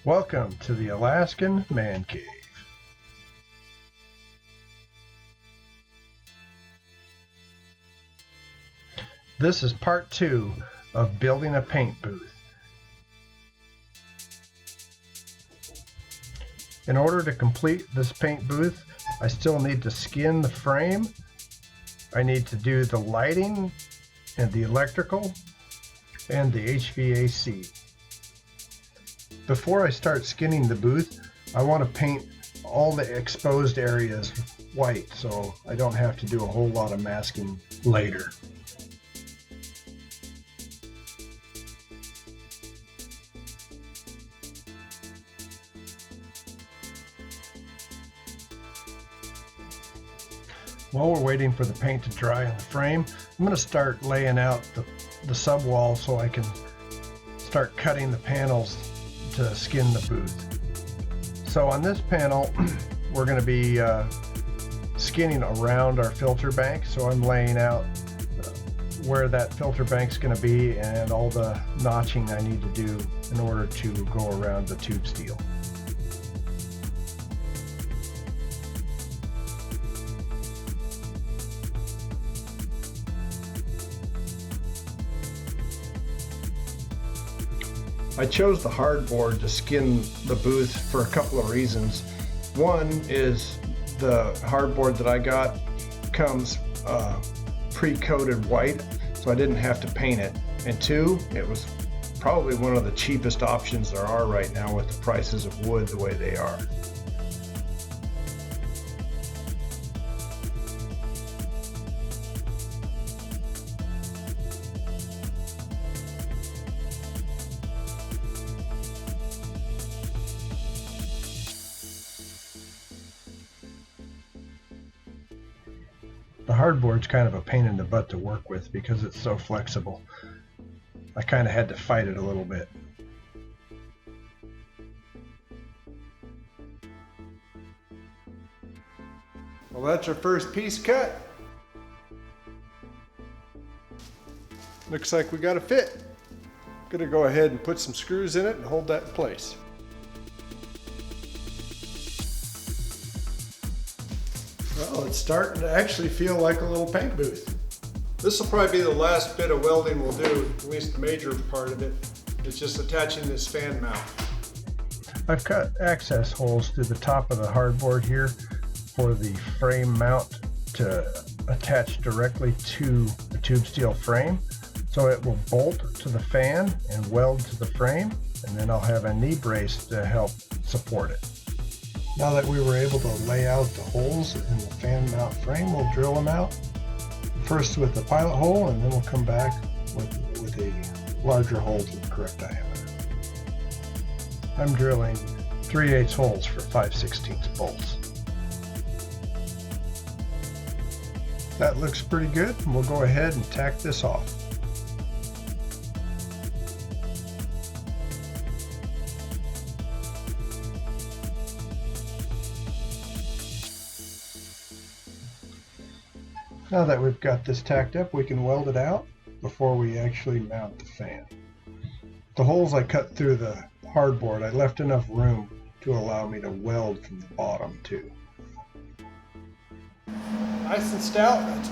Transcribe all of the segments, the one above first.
Welcome to the Alaskan Mancave. This is part 2 of building a paint booth. In order to complete this paint booth, I still need to skin the frame. I need to do the lighting and the electrical and the HVAC. Before I start skinning the booth, I want to paint all the exposed areas white so I don't have to do a whole lot of masking later. While we're waiting for the paint to dry on the frame, I'm going to start laying out the subwall so I can start cutting the panels to skin the booth. So on this panel, we're going to be skinning around our filter bank. So I'm laying out where that filter bank's going to be and all the notching I need to do in order to go around the tube steel. I chose the hardboard to skin the booth for a couple of reasons. One is the hardboard that I got comes pre-coated white, so I didn't have to paint it. And two, it was probably one of the cheapest options there are right now with the prices of wood the way they are. The hardboard's kind of a pain in the butt to work with because it's so flexible. I kind of had to fight it a little bit. Well, that's our first piece cut. Looks like we got a fit. Gonna go ahead and put some screws in it and hold that in place. Well, it's starting to actually feel like a little paint booth. This will probably be the last bit of welding we'll do, at least the major part of it. It's just attaching this fan mount. I've cut access holes through the top of the hardboard here for the frame mount to attach directly to the tube steel frame. So it will bolt to the fan and weld to the frame, and then I'll have a knee brace to help support it. Now that we were able to lay out the holes in the fan mount frame, we'll drill them out. First with the pilot hole, and then we'll come back with a larger hole to the correct diameter. I'm drilling 3/8 holes for 5/16 bolts. That looks pretty good, and we'll go ahead and tack this off. Now that we've got this tacked up, we can weld it out before we actually mount the fan. The holes I cut through the hardboard, I left enough room to allow me to weld from the bottom too. Nice and stout, that's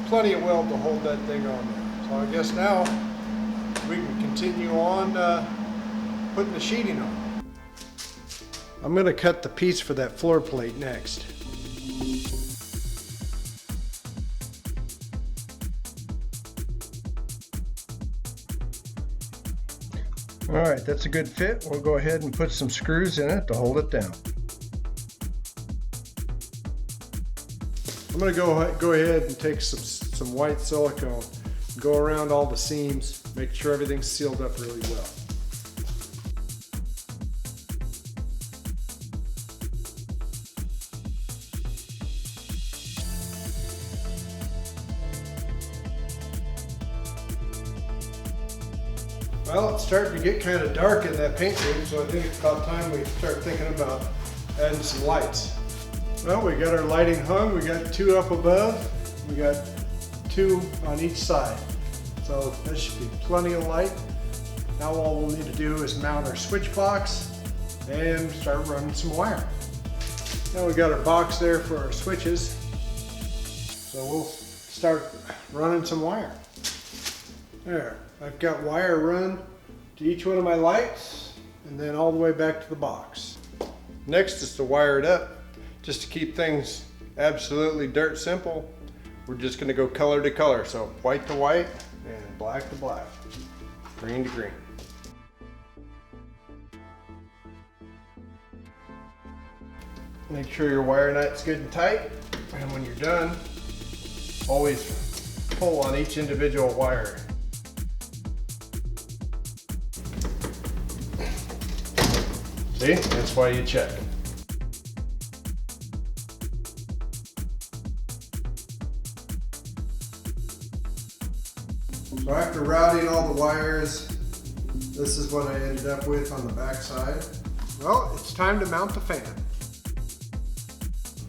plenty of weld to hold that thing on there. So I guess now we can continue on putting the sheeting on. I'm going to cut the piece for that floor plate next. Alright, that's a good fit. We'll go ahead and put some screws in it to hold it down. I'm going to go ahead and take some white silicone, go around all the seams, make sure everything's sealed up really well. Well, it's starting to get kind of dark in that paint room, so I think it's about time we start thinking about adding some lights. Well, we got our lighting hung. We got 2 up above. We got 2 on each side. So that should be plenty of light. Now all we'll need to do is mount our switch box and start running some wire. Now we got our box there for our switches, so we'll start running some wire. There, I've got wire run to each one of my lights and then all the way back to the box. Next is to wire it up. Just to keep things absolutely dirt simple, we're just going to go color to color. So white to white and black to black, green to green. Make sure your wire nut's good and tight, and when you're done, always pull on each individual wire. See, that's why you check. So after routing all the wires, this is what I ended up with on the back side. Well, it's time to mount the fan.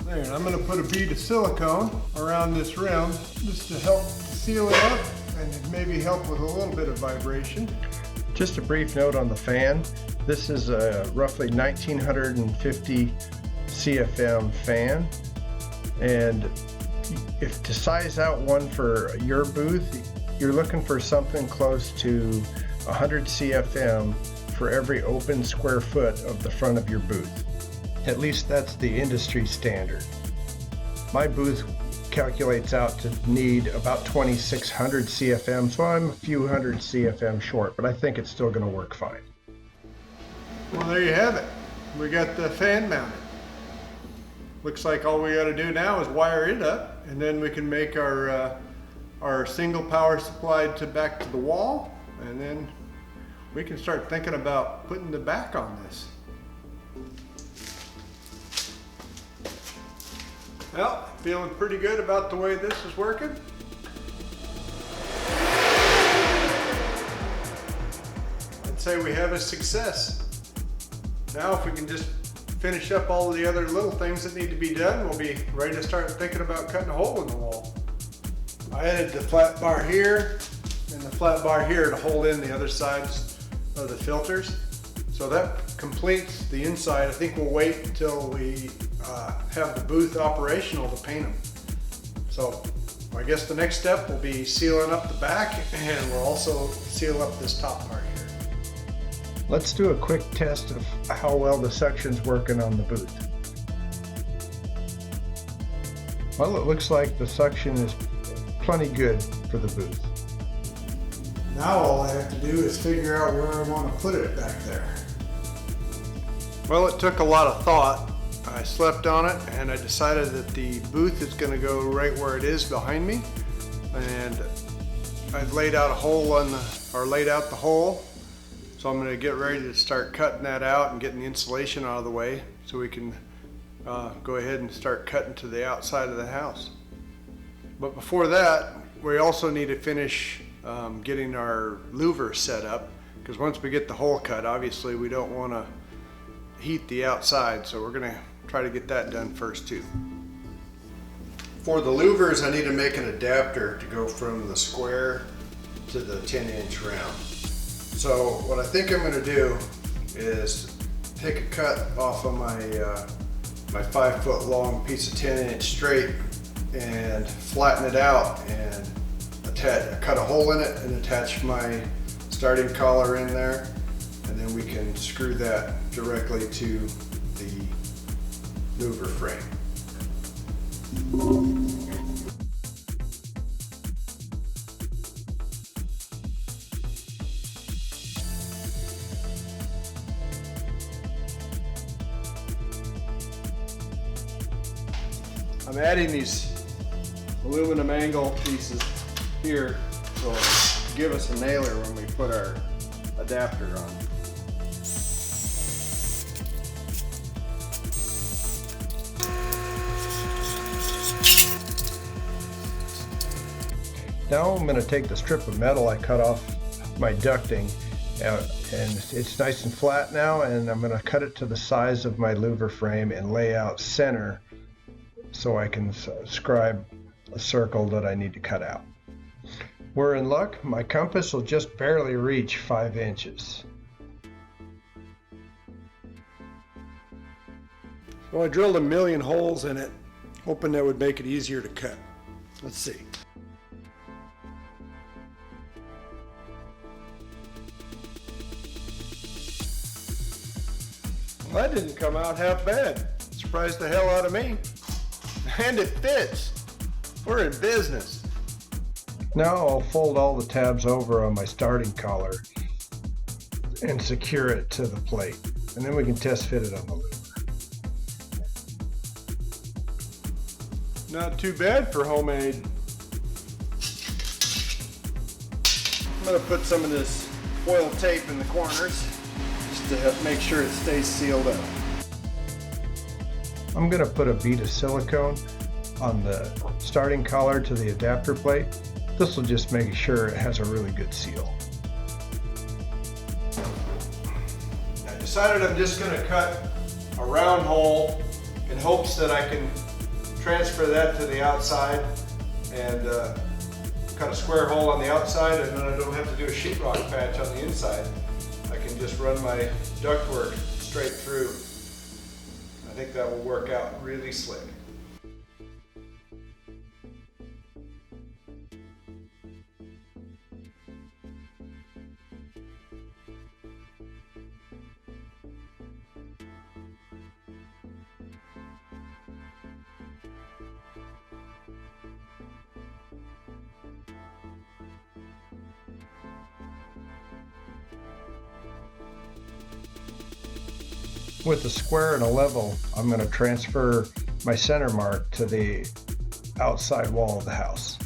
There, and I'm going to put a bead of silicone around this rim just to help seal it up and maybe help with a little bit of vibration. Just a brief note on the fan. This is a roughly 1950 CFM fan, and if to size out one for your booth, you're looking for something close to 100 CFM for every open square foot of the front of your booth. At least that's the industry standard. My booth calculates out to need about 2,600 CFM, so I'm a few hundred CFM short, but I think it's still going to work fine. Well, there you have it. We got the fan mounted. Looks like all we got to do now is wire it up, and then we can make our single power supply back to the wall, and then we can start thinking about putting the back on this. Well, feeling pretty good about the way this is working. I'd say we have a success. Now if we can just finish up all of the other little things that need to be done, we'll be ready to start thinking about cutting a hole in the wall. I added the flat bar here and the flat bar here to hold in the other sides of the filters. So that completes the inside. I think we'll wait until we have the booth operational to paint them. So I guess the next step will be sealing up the back, and we'll also seal up this top part here. Let's do a quick test of how well the suction's working on the booth. Well, it looks like the suction is plenty good for the booth. Now all I have to do is figure out where I want to put it back there. Well, it took a lot of thought. I slept on it, and I decided that the booth is going to go right where it is behind me. And I've laid out a hole laid out the hole. So I'm going to get ready to start cutting that out and getting the insulation out of the way so we can go ahead and start cutting to the outside of the house. But before that, we also need to finish getting our louver set up, because once we get the hole cut, obviously we don't want to heat the outside, so we're going to try to get that done first too. For the louvers, I need to make an adapter to go from the square to the 10-inch round. So what I think I'm going to do is take a cut off of my 5-foot long piece of 10-inch straight and flatten it out and cut a hole in it and attach my starting collar in there, and then we can screw that directly to the louver frame. I'm adding these aluminum angle pieces here so it'll give us a nailer when we put our adapter on. Now I'm going to take the strip of metal I cut off my ducting, and it's nice and flat now, and I'm going to cut it to the size of my louver frame and lay out center so I can scribe a circle that I need to cut out. We're in luck. My compass will just barely reach 5 inches. Well, I drilled 1,000,000 holes in it, hoping that would make it easier to cut. Let's see. Well, that didn't come out half bad. Surprised the hell out of me. And it fits. We're in business. Now I'll fold all the tabs over on my starting collar and secure it to the plate. And then we can test fit it on the louver. Not too bad for homemade. I'm going to put some of this foil tape in the corners just to help make sure it stays sealed up. I'm going to put a bead of silicone on the starting collar to the adapter plate. This will just make sure it has a really good seal. I decided I'm just going to cut a round hole in hopes that I can transfer that to the outside and cut a square hole on the outside, and then I don't have to do a sheetrock patch on the inside. I can just run my ductwork straight through. I think that will work out really slick. With a square and a level, I'm going to transfer my center mark to the outside wall of the house.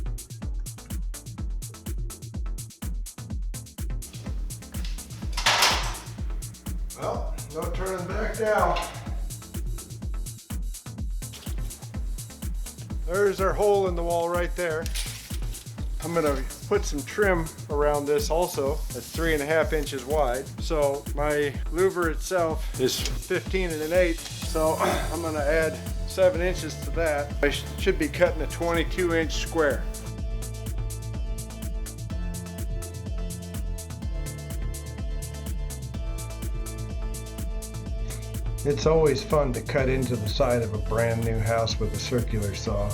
Well, no turning back now. There's our hole in the wall right there. I'm going to put some trim around this also. That's 3.5 inches wide. So my louver itself is 15 1/8. So I'm going to add 7 inches to that. I should be cutting a 22-inch square. It's always fun to cut into the side of a brand new house with a circular saw.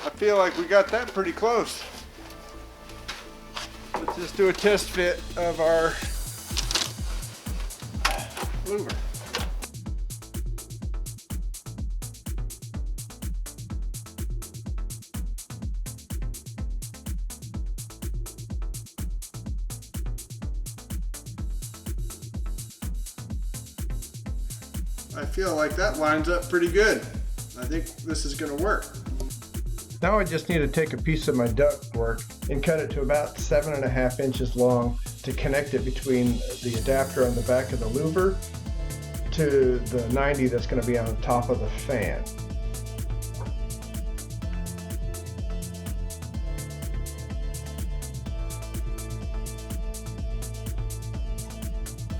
I feel like we got that pretty close. Let's just do a test fit of our louver. I feel like that lines up pretty good. I think this is going to work. Now I just need to take a piece of my ductwork and cut it to about 7.5 inches long to connect it between the adapter on the back of the louver to the 90 that's going to be on top of the fan.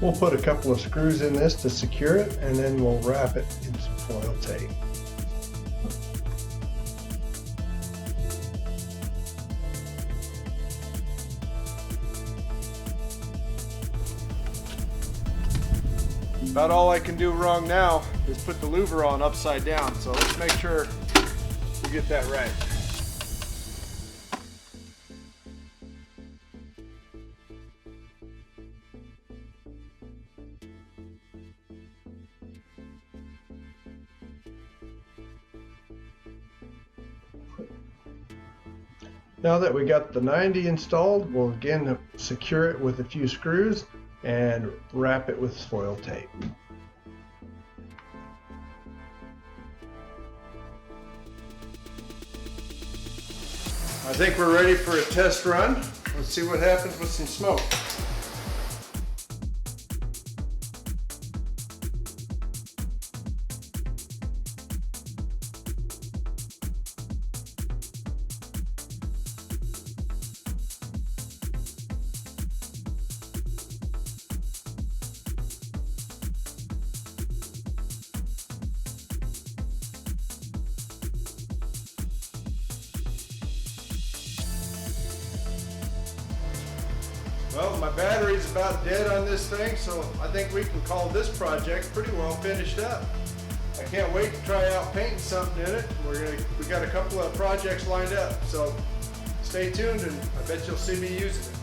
We'll put a couple of screws in this to secure it, and then we'll wrap it in some foil tape. About all I can do wrong now is put the louver on upside down, so let's make sure we get that right. Now that we got the 90 installed, we'll again secure it with a few screws and wrap it with foil tape. I think we're ready for a test run. Let's see what happens with some smoke. Well, my battery's about dead on this thing, so I think we can call this project pretty well finished up. I can't wait to try out painting something in it. We got a couple of projects lined up, so stay tuned and I bet you'll see me using it.